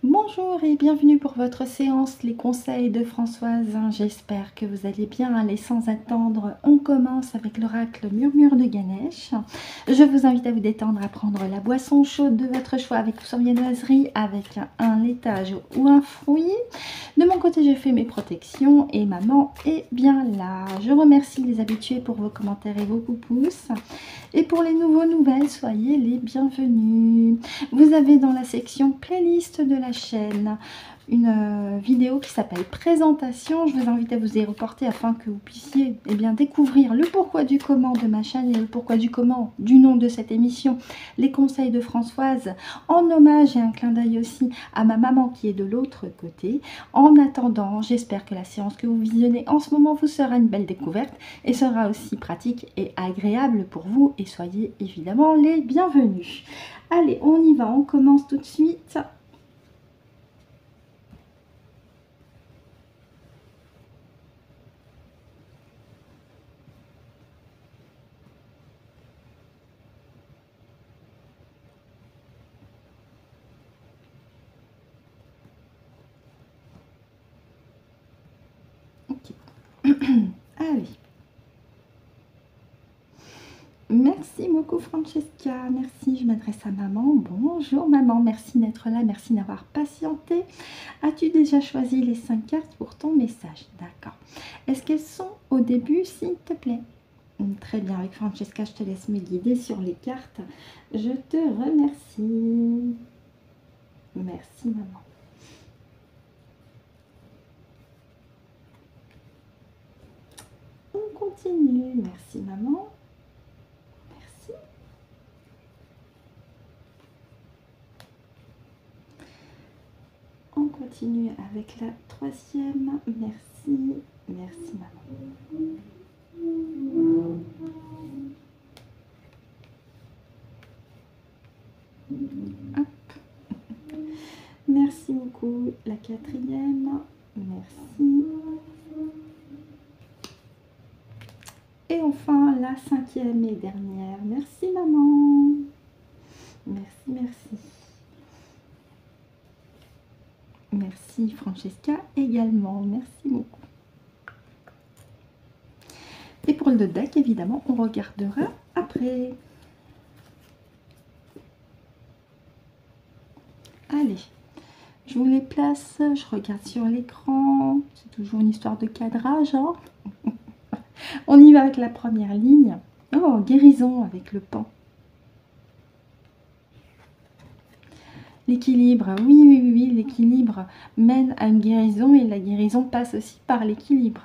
Bonjour et bienvenue pour votre séance Les conseils de Françoise. J'espère que vous allez bien. Allez, sans attendre, on commence avec l'oracle Murmure de Ganesh. Je vous invite à vous détendre, à prendre la boisson chaude de votre choix avec ou sans viennoiserie, avec un laitage ou un fruit. De mon côté, je fais mes protections et maman est bien là. Je remercie les habitués pour vos commentaires et vos pouces. Et pour les nouveaux nouvelles, soyez les bienvenus. Vous avez dans la section playlist de la chaîne une vidéo qui s'appelle présentation. Je vous invite à vous y reporter afin que vous puissiez découvrir le pourquoi du comment de ma chaîne et le pourquoi du comment du nom de cette émission, les conseils de Françoise, en hommage et un clin d'œil aussi à ma maman qui est de l'autre côté. En attendant, j'espère que la séance que vous visionnez en ce moment vous sera une belle découverte et sera aussi pratique et agréable pour vous, et soyez évidemment les bienvenus. Allez, on y va, on commence tout de suite. Ok. Allez. Merci beaucoup Francesca, merci, je m'adresse à maman. Bonjour maman, merci d'être là, merci d'avoir patienté. As-tu déjà choisi les 5 cartes pour ton message? D'accord. Est-ce qu'elles sont au début, s'il te plaît? Très bien, avec Francesca, je te laisse me guider sur les cartes. Je te remercie. Merci maman. On continue, merci maman. On continue avec la troisième. Merci. Merci maman. Hop. Merci beaucoup. La quatrième. Merci. Et enfin la cinquième et dernière. Merci maman. Merci, merci. Merci Francesca également, merci beaucoup. Et pour le deck, évidemment, on regardera après. Allez, je vous les place, je regarde sur l'écran. C'est toujours une histoire de cadrage, hein. On y va avec la première ligne. Oh, guérison avec le pan. L'équilibre, oui, l'équilibre mène à une guérison et la guérison passe aussi par l'équilibre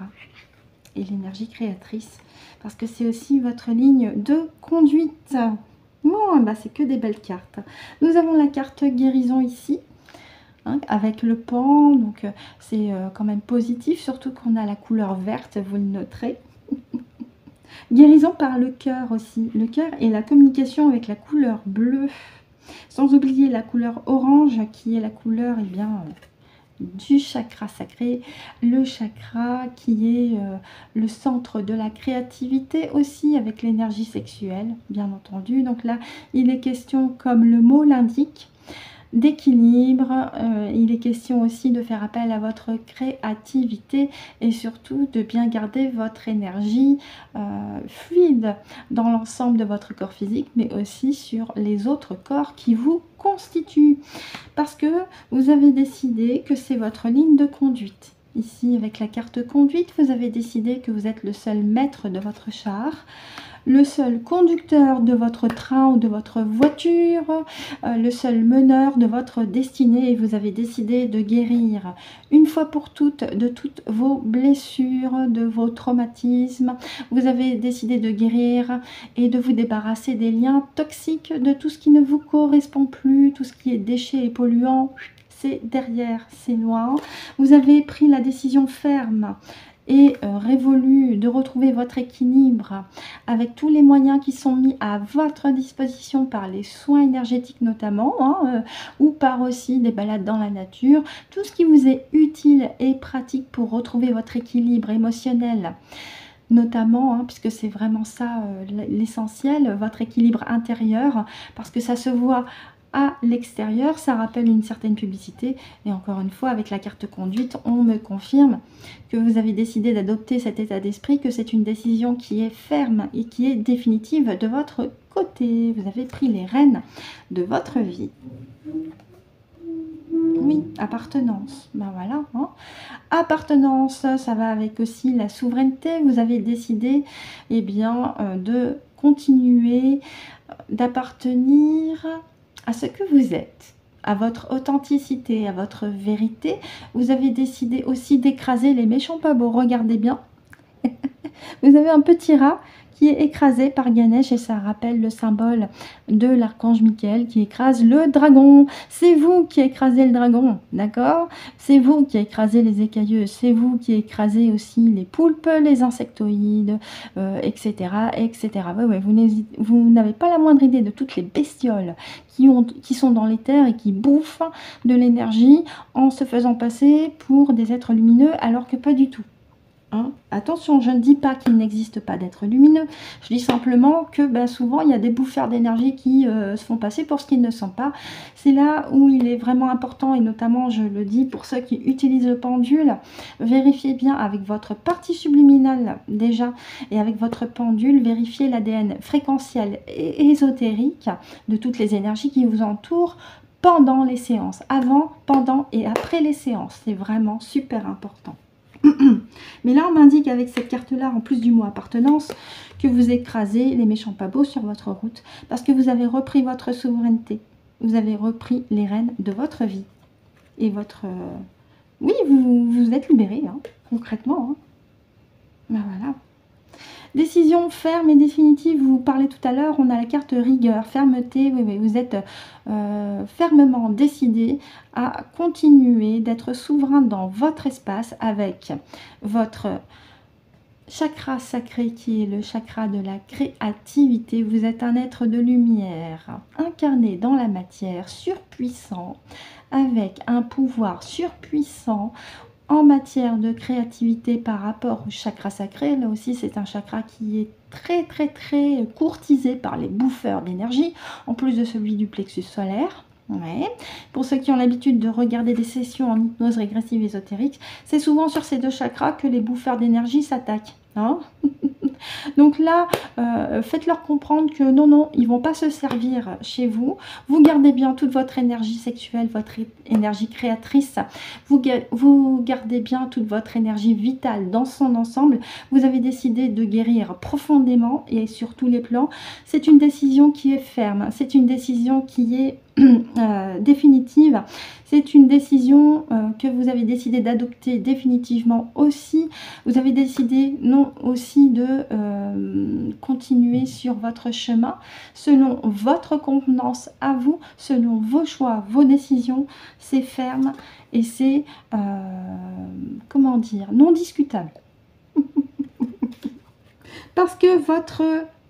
et l'énergie créatrice, parce que c'est aussi votre ligne de conduite. Bon, bah c'est que des belles cartes. Nous avons la carte guérison ici, hein, avec le pan, donc c'est quand même positif, surtout qu'on a la couleur verte, vous le noterez. Guérison par le cœur aussi, le cœur et la communication avec la couleur bleue. Sans oublier la couleur orange qui est la couleur du chakra sacré, le chakra qui est le centre de la créativité aussi, avec l'énergie sexuelle bien entendu. Donc là il est question, comme le mot l'indique, d'équilibre. Il est question aussi de faire appel à votre créativité et surtout de bien garder votre énergie fluide dans l'ensemble de votre corps physique, mais aussi sur les autres corps qui vous constituent, parce que vous avez décidé que c'est votre ligne de conduite. Ici, avec la carte conduite, vous avez décidé que vous êtes le seul maître de votre char, le seul conducteur de votre train ou de votre voiture, le seul meneur de votre destinée, et vous avez décidé de guérir une fois pour toutes de toutes vos blessures, de vos traumatismes. Vous avez décidé de guérir et de vous débarrasser des liens toxiques, de tout ce qui ne vous correspond plus, tout ce qui est déchets et polluants. C'est derrière, c'est loin. Vous avez pris la décision ferme et révolu de retrouver votre équilibre avec tous les moyens qui sont mis à votre disposition par les soins énergétiques notamment, hein, ou par aussi des balades dans la nature. Tout ce qui vous est utile et pratique pour retrouver votre équilibre émotionnel, notamment, hein, puisque c'est vraiment ça l'essentiel, votre équilibre intérieur, parce que ça se voit à l'extérieur. Ça rappelle une certaine publicité. Et encore une fois, avec la carte conduite, on me confirme que vous avez décidé d'adopter cet état d'esprit, que c'est une décision qui est ferme et qui est définitive de votre côté. Vous avez pris les rênes de votre vie. Oui, appartenance. Ben voilà. Hein. Appartenance, ça va avec aussi la souveraineté. Vous avez décidé eh bien, de continuer d'appartenir à ce que vous êtes, à votre authenticité, à votre vérité. Vous avez décidé aussi d'écraser les méchants pas beaux. Regardez bien. Vous avez un petit rat qui est écrasé par Ganesh et ça rappelle le symbole de l'archange Michael qui écrase le dragon. C'est vous qui écrasez le dragon, d'accord? C'est vous qui écrasez les écailleux, c'est vous qui écrasez aussi les poulpes, les insectoïdes, etc. etc. Ouais, vous n'avez pas la moindre idée de toutes les bestioles qui sont dans les terres et qui bouffent de l'énergie en se faisant passer pour des êtres lumineux alors que pas du tout. Hein, attention, je ne dis pas qu'il n'existe pas d'être lumineux. Je dis simplement que souvent, il y a des bouffeurs d'énergie qui se font passer pour ce qu'ils ne sont pas. C'est là où il est vraiment important, et notamment, je le dis, pour ceux qui utilisent le pendule, vérifiez bien avec votre partie subliminale déjà, et avec votre pendule, vérifiez l'ADN fréquentiel et ésotérique de toutes les énergies qui vous entourent pendant les séances, avant, pendant et après les séances. C'est vraiment super important. Mais là, on m'indique avec cette carte-là, en plus du mot appartenance, que vous écrasez les méchants pas beaux sur votre route parce que vous avez repris votre souveraineté. Vous avez repris les rênes de votre vie. Et votre... Oui, vous êtes libéré, hein, concrètement. Hein. Ben voilà. Décision ferme et définitive, vous parlez tout à l'heure, on a la carte rigueur, fermeté, oui, vous êtes fermement décidé à continuer d'être souverain dans votre espace avec votre chakra sacré qui est le chakra de la créativité. Vous êtes un être de lumière, incarné dans la matière, surpuissant, avec un pouvoir surpuissant, en matière de créativité par rapport au chakra sacré. Là aussi, c'est un chakra qui est très courtisé par les bouffeurs d'énergie, en plus de celui du plexus solaire. Ouais. Pour ceux qui ont l'habitude de regarder des sessions en hypnose régressive ésotérique, c'est souvent sur ces deux chakras que les bouffeurs d'énergie s'attaquent. Hein. Donc là, faites-leur comprendre que non, ils ne vont pas se servir chez vous. Vous gardez bien toute votre énergie sexuelle, votre énergie créatrice. Vous gardez bien toute votre énergie vitale dans son ensemble. Vous avez décidé de guérir profondément et sur tous les plans. C'est une décision qui est ferme. C'est une décision qui est définitive. C'est une décision que vous avez décidé d'adopter définitivement aussi. Vous avez décidé non aussi de continuer sur votre chemin selon votre convenance à vous, selon vos choix, vos décisions. C'est ferme et c'est, comment dire, non discutable. Parce que votre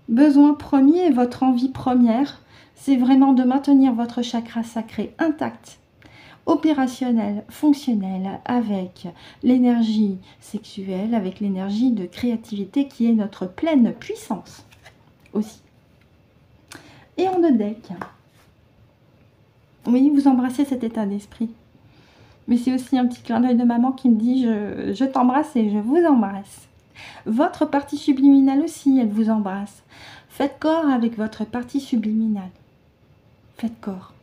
besoin premier, votre envie première, c'est vraiment de maintenir votre chakra sacré intact, opérationnel, fonctionnel, avec l'énergie sexuelle, avec l'énergie de créativité qui est notre pleine puissance aussi. Et en deux decks, oui, vous embrassez cet état d'esprit. Mais c'est aussi un petit clin d'œil de maman qui me dit je t'embrasse et je vous embrasse. Votre partie subliminale aussi, elle vous embrasse. Faites corps avec votre partie subliminale. Faites corps.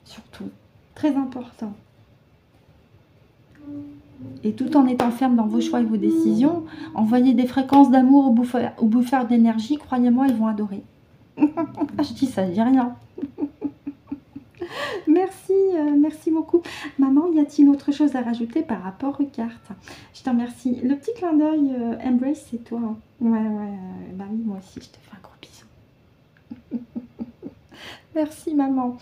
Surtout. Très important. Et tout en étant ferme dans vos choix et vos décisions, envoyez des fréquences d'amour aux bouffeurs d'énergie. Croyez-moi, ils vont adorer. Je dis ça, je dis rien. Merci, merci beaucoup. Maman, y a-t-il autre chose à rajouter par rapport aux cartes? Je te remercie. Le petit clin d'œil, Embrace, c'est toi. Hein. Ouais, bah oui, moi aussi, je te fais un gros bisou. Merci, maman.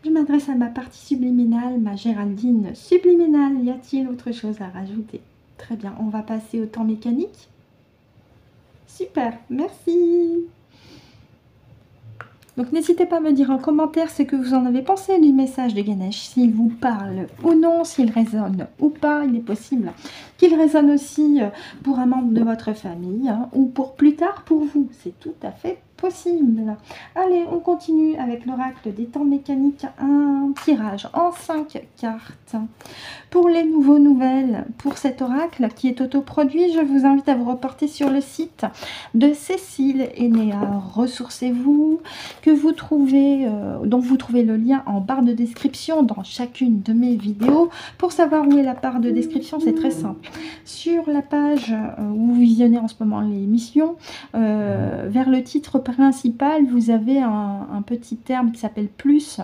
Je m'adresse à ma partie subliminale, ma Géraldine subliminale. Y a-t-il autre chose à rajouter? Très bien, on va passer au temps mécanique. Super, merci. Donc n'hésitez pas à me dire en commentaire ce que vous en avez pensé du message de Ganesh, s'il vous parle ou non, s'il résonne ou pas. Il est possible qu'il résonne aussi pour un membre de votre famille, hein, ou pour plus tard pour vous. C'est tout à fait possible. Allez, on continue avec l'oracle des temps mécaniques, un tirage en 5 cartes. Pour les nouveaux nouvelles, pour cet oracle qui est autoproduit, je vous invite à vous reporter sur le site de Cécile Enea, ressourcez-vous, que vous trouvez, dont vous trouvez le lien en barre de description dans chacune de mes vidéos. Pour savoir où est la barre de description, c'est très simple. Sur la page où vous visionnez en ce moment l'émission, vers le titre principal, vous avez un petit terme qui s'appelle plus.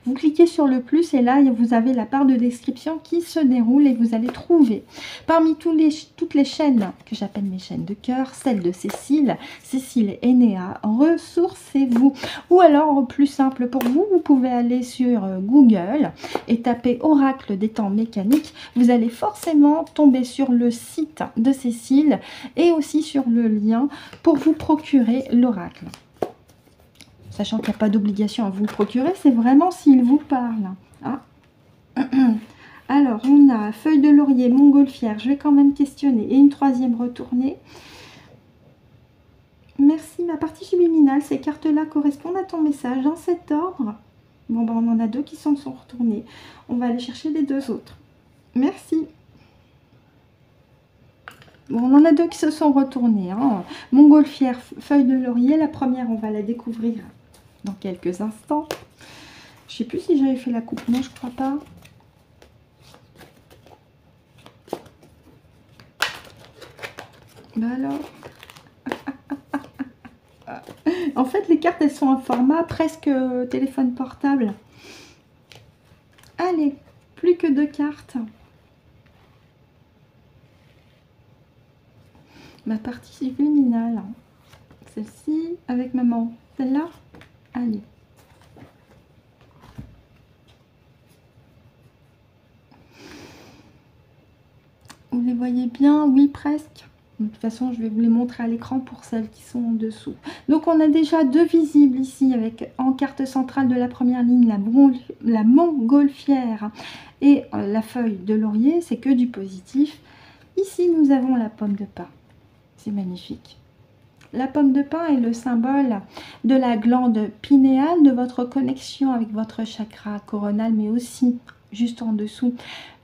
Vous cliquez sur le plus et là, vous avez la barre de description qui se déroule et vous allez trouver parmi toutes les chaînes que j'appelle mes chaînes de cœur, celle de Cécile, Cécile Enea, ressourcez-vous. Ou alors, plus simple pour vous, vous pouvez aller sur Google et taper Oracle des temps mécaniques. Vous allez forcément tomber sur le site de Cécile et aussi sur le lien pour vous procurer l'oracle. Sachant qu'il n'y a pas d'obligation à vous le procurer, c'est vraiment s'il vous parle. Ah. Alors, on a feuille de laurier, montgolfière, je vais quand même questionner, et une troisième retournée. Merci, ma partie subliminale, ces cartes-là correspondent à ton message dans cet ordre. Bon, ben, on en a deux qui sont retournées. On va aller chercher les deux autres. Merci. Bon, on en a deux qui se sont retournés. Hein. Montgolfière, feuille de laurier, la première, on va la découvrir dans quelques instants. Je sais plus si j'avais fait la coupe. Non, je crois pas. Bah alors. En fait, les cartes, elles sont en format presque téléphone portable. Allez, plus que 2 cartes. Ma partie subliminale. Celle-ci avec maman. Celle-là. Allez. Vous les voyez bien? Oui, presque. De toute façon, je vais vous les montrer à l'écran pour celles qui sont en dessous. Donc, on a déjà deux visibles ici avec en carte centrale de la première ligne la montgolfière et la feuille de laurier. C'est que du positif. Ici, nous avons la pomme de pin. C'est magnifique. La pomme de pin est le symbole de la glande pinéale, de votre connexion avec votre chakra coronal, mais aussi, juste en dessous,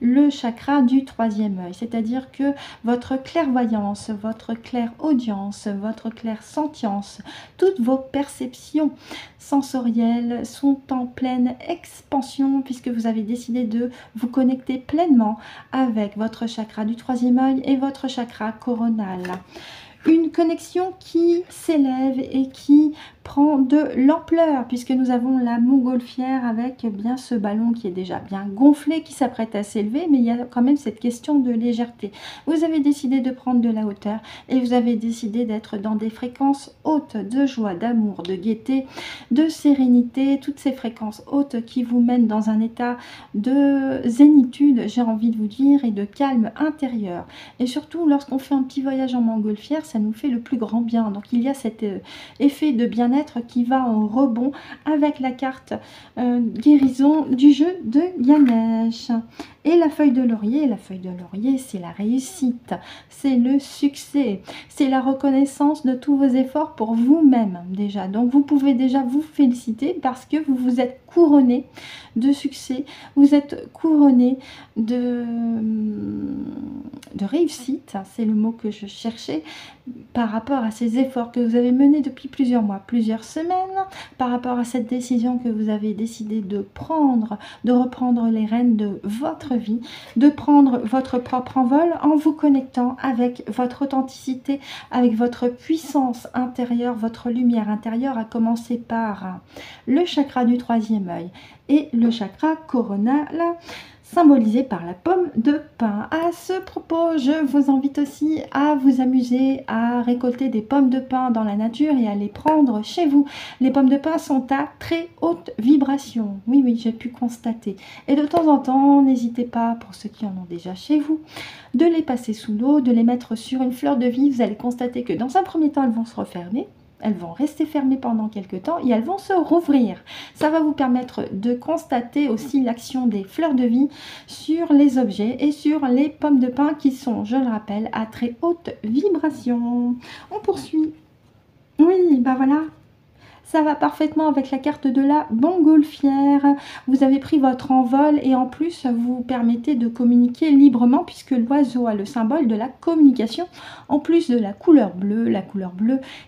le chakra du troisième œil. C'est-à-dire que votre clairvoyance, votre clairaudience, votre clairsentience, toutes vos perceptions sensorielles sont en pleine expansion puisque vous avez décidé de vous connecter pleinement avec votre chakra du troisième œil et votre chakra coronal. Une connexion qui s'élève et qui prend de l'ampleur puisque nous avons la montgolfière avec bien ce ballon qui est déjà bien gonflé, qui s'apprête à s'élever, mais il y a quand même cette question de légèreté. Vous avez décidé de prendre de la hauteur et vous avez décidé d'être dans des fréquences hautes de joie, d'amour, de gaieté, de sérénité, toutes ces fréquences hautes qui vous mènent dans un état de zénitude, j'ai envie de vous dire, et de calme intérieur. Et surtout, lorsqu'on fait un petit voyage en montgolfière, ça nous fait le plus grand bien. Donc il y a cet effet de bien-être qui va en rebond avec la carte guérison du jeu de Ganesh. Et la feuille de laurier, c'est la réussite, c'est le succès, c'est la reconnaissance de tous vos efforts pour vous-même déjà. Donc vous pouvez déjà vous féliciter parce que vous vous êtes couronné de succès, vous êtes couronné de réussite, c'est le mot que je cherchais, par rapport à ces efforts que vous avez menés depuis plusieurs mois, plusieurs semaines, par rapport à cette décision que vous avez décidé de prendre, de reprendre les rênes de votre vie, de prendre votre propre envol en vous connectant avec votre authenticité, avec votre puissance intérieure, votre lumière intérieure, à commencer par le chakra du troisième œil et le chakra coronal, symbolisé par la pomme de pin. À ce propos, je vous invite aussi à vous amuser à récolter des pommes de pin dans la nature et à les prendre chez vous. Les pommes de pin sont à très haute vibration. Oui, oui, j'ai pu constater. Et de temps en temps, n'hésitez pas, pour ceux qui en ont déjà chez vous, de les passer sous l'eau, de les mettre sur une fleur de vie. Vous allez constater que dans un premier temps, elles vont se refermer. Elles vont rester fermées pendant quelques temps et elles vont se rouvrir. Ça va vous permettre de constater aussi l'action des fleurs de vie sur les objets et sur les pommes de pin qui sont, je le rappelle, à très haute vibration. On poursuit. Oui, ben voilà. Ça va parfaitement avec la carte de la montgolfière. Vous avez pris votre envol et en plus, vous permettez de communiquer librement puisque l'oiseau a le symbole de la communication en plus de la couleur bleue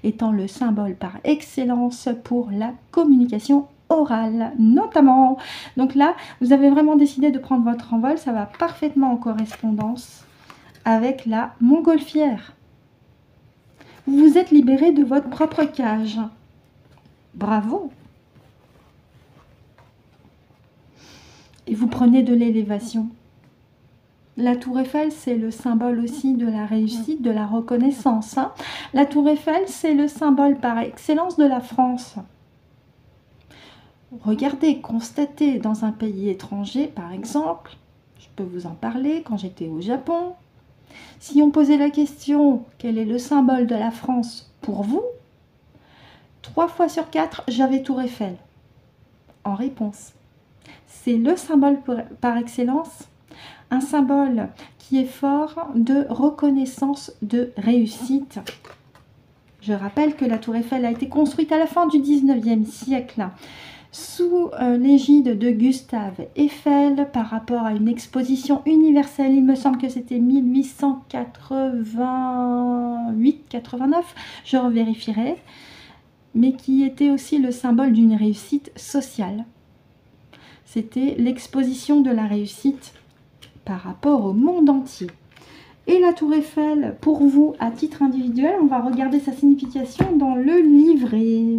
étant le symbole par excellence pour la communication orale notamment. Donc là, vous avez vraiment décidé de prendre votre envol. Ça va parfaitement en correspondance avec la montgolfière. Vous vous êtes libéré de votre propre cage. Bravo. Et vous prenez de l'élévation. La tour Eiffel, c'est le symbole aussi de la réussite, de la reconnaissance. Hein. La tour Eiffel, c'est le symbole par excellence de la France. Regardez, constatez dans un pays étranger, par exemple, je peux vous en parler, quand j'étais au Japon, si on posait la question, quel est le symbole de la France pour vous? 3 fois sur 4, j'avais Tour Eiffel en réponse. C'est le symbole par excellence, un symbole qui est fort de reconnaissance de réussite. Je rappelle que la Tour Eiffel a été construite à la fin du 19e siècle sous l'égide de Gustave Eiffel par rapport à une exposition universelle, il me semble que c'était 1888-89, je revérifierai, mais qui était aussi le symbole d'une réussite sociale. C'était l'exposition de la réussite par rapport au monde entier. Et la Tour Eiffel, pour vous, à titre individuel, on va regarder sa signification dans le livret.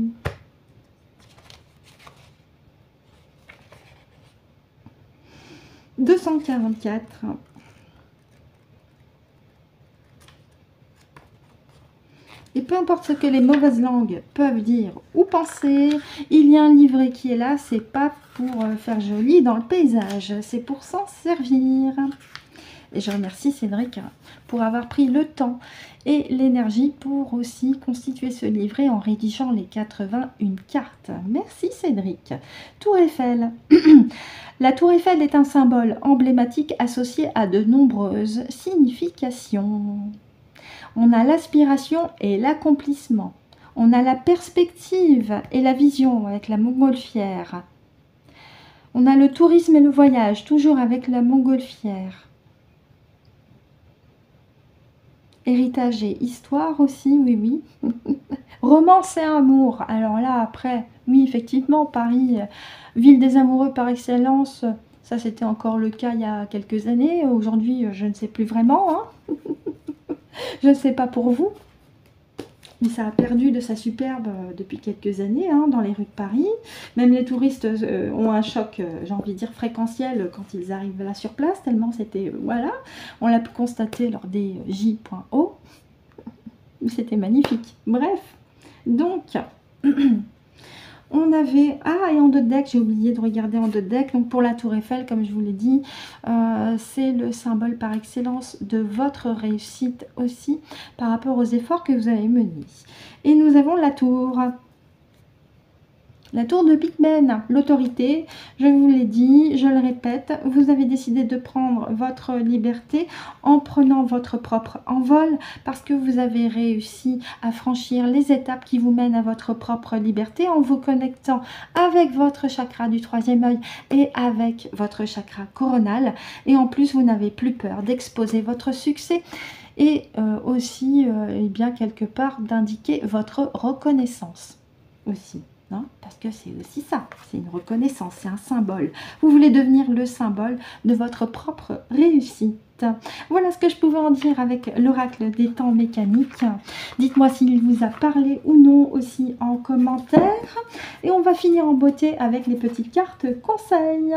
« 244. Et peu importe ce que les mauvaises langues peuvent dire ou penser, il y a un livret qui est là, c'est pas pour faire joli dans le paysage, c'est pour s'en servir. Et je remercie Cédric pour avoir pris le temps et l'énergie pour aussi constituer ce livret en rédigeant les 81 cartes. Merci Cédric. Tour Eiffel. La Tour Eiffel est un symbole emblématique associé à de nombreuses significations. On a l'aspiration et l'accomplissement. On a la perspective et la vision avec la montgolfière. On a le tourisme et le voyage, toujours avec la montgolfière. Héritage et histoire aussi, oui, oui. Romance et amour. Alors là, après, oui, effectivement, Paris, ville des amoureux par excellence, ça c'était encore le cas il y a quelques années. Aujourd'hui, je ne sais plus vraiment. Hein. Je ne sais pas pour vous, mais ça a perdu de sa superbe depuis quelques années hein, dans les rues de Paris. Même les touristes ont un choc, j'ai envie de dire, fréquentiel quand ils arrivent là sur place, tellement c'était, voilà, on l'a pu constater lors des J.O, où c'était magnifique. Bref, donc... On avait... Ah, et en deux decks, j'ai oublié de regarder en deux decks. Donc pour la Tour Eiffel, comme je vous l'ai dit, c'est le symbole par excellence de votre réussite aussi par rapport aux efforts que vous avez menés. Et nous avons la tour. La tour de Big Ben, l'autorité, je vous l'ai dit, je le répète, vous avez décidé de prendre votre liberté en prenant votre propre envol parce que vous avez réussi à franchir les étapes qui vous mènent à votre propre liberté en vous connectant avec votre chakra du troisième œil et avec votre chakra coronal. Et en plus, vous n'avez plus peur d'exposer votre succès et aussi, eh bien, quelque part, d'indiquer votre reconnaissance aussi. Non, parce que c'est aussi ça, c'est une reconnaissance, c'est un symbole. Vous voulez devenir le symbole de votre propre réussite. Voilà ce que je pouvais en dire avec l'oracle des temps mécaniques. Dites-moi s'il vous a parlé ou non aussi en commentaire. Et on va finir en beauté avec les petites cartes conseils.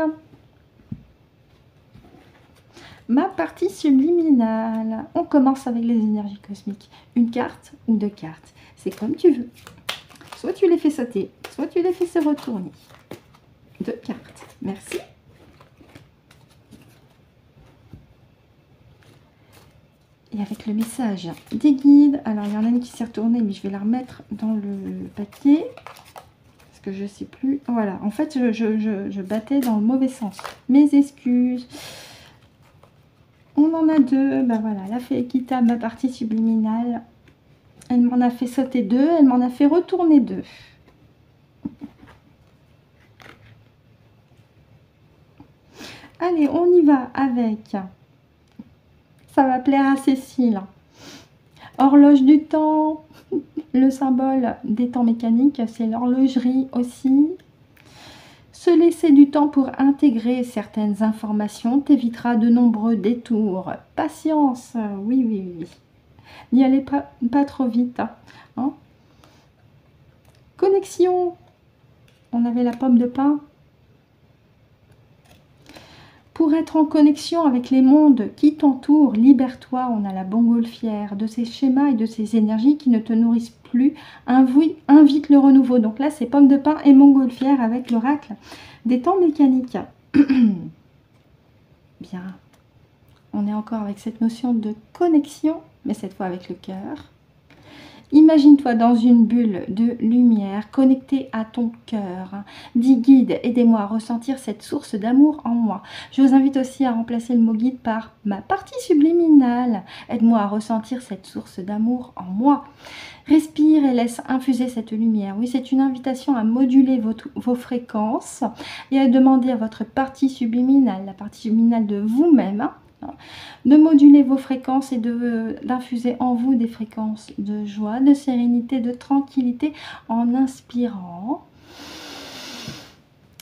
Ma partie subliminale. On commence avec les énergies cosmiques. Une carte ou deux cartes, c'est comme tu veux. Soit tu les fais sauter, soit tu les fais se retourner. Deux cartes. Merci. Et avec le message des guides. Alors, il y en a une qui s'est retournée, mais je vais la remettre dans le papier. Parce que je ne sais plus. Voilà. En fait, je battais dans le mauvais sens. Mes excuses. On en a deux. Ben voilà, la fée équitable, ma partie subliminale. Elle m'en a fait sauter deux, elle m'en a fait retourner deux. Allez, on y va avec. Ça va plaire à Cécile. Horloge du temps. Le symbole des temps mécaniques, c'est l'horlogerie aussi. Se laisser du temps pour intégrer certaines informations t'évitera de nombreux détours. Patience, oui, oui, oui. N'y allez pas trop vite. Hein. Connexion. On avait la pomme de pin. Pour être en connexion avec les mondes qui t'entourent, libère-toi, on a la montgolfière, de ces schémas et de ces énergies qui ne te nourrissent plus. Invite le renouveau. Donc là, c'est pomme de pin et montgolfière avec l'oracle des temps mécaniques. Bien. On est encore avec cette notion de connexion, mais cette fois avec le cœur. Imagine-toi dans une bulle de lumière connectée à ton cœur. Dis guide, aidez-moi à ressentir cette source d'amour en moi. Je vous invite aussi à remplacer le mot guide par ma partie subliminale. Aide-moi à ressentir cette source d'amour en moi. Respire et laisse infuser cette lumière. Oui, c'est une invitation à moduler vos fréquences et à demander à votre partie subliminale, la partie subliminale de vous-même, de moduler vos fréquences et d'infuser en vous des fréquences de joie, de sérénité, de tranquillité en inspirant,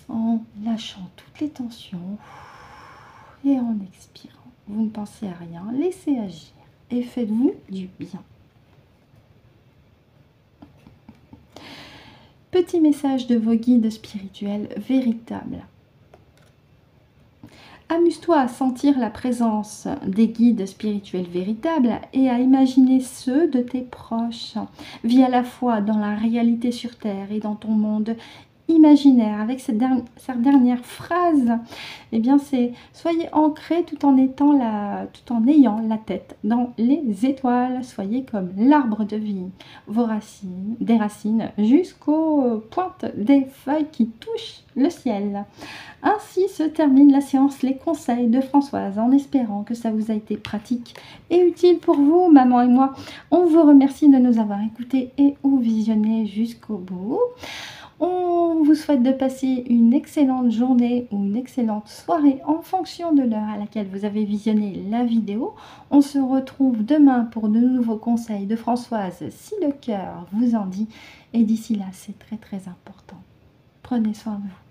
en lâchant toutes les tensions et en expirant. Vous ne pensez à rien, laissez agir et faites-vous du bien. Petit message de vos guides spirituels véritables. Amuse-toi à sentir la présence des guides spirituels véritables et à imaginer ceux de tes proches. Vis à la fois dans la réalité sur Terre et dans ton monde imaginaire. Avec cette dernière phrase, eh bien c'est soyez ancrés tout en ayant la tête dans les étoiles. Soyez comme l'arbre de vie, vos racines, des racines jusqu'aux pointes des feuilles qui touchent le ciel. Ainsi se termine la séance Les Conseils de Françoise, en espérant que ça vous a été pratique et utile pour vous. Maman et moi, on vous remercie de nous avoir écoutés et ou visionnés jusqu'au bout. On vous souhaite de passer une excellente journée ou une excellente soirée en fonction de l'heure à laquelle vous avez visionné la vidéo. On se retrouve demain pour de nouveaux conseils de Françoise, si le cœur vous en dit. Et d'ici là, c'est très très important. Prenez soin de vous.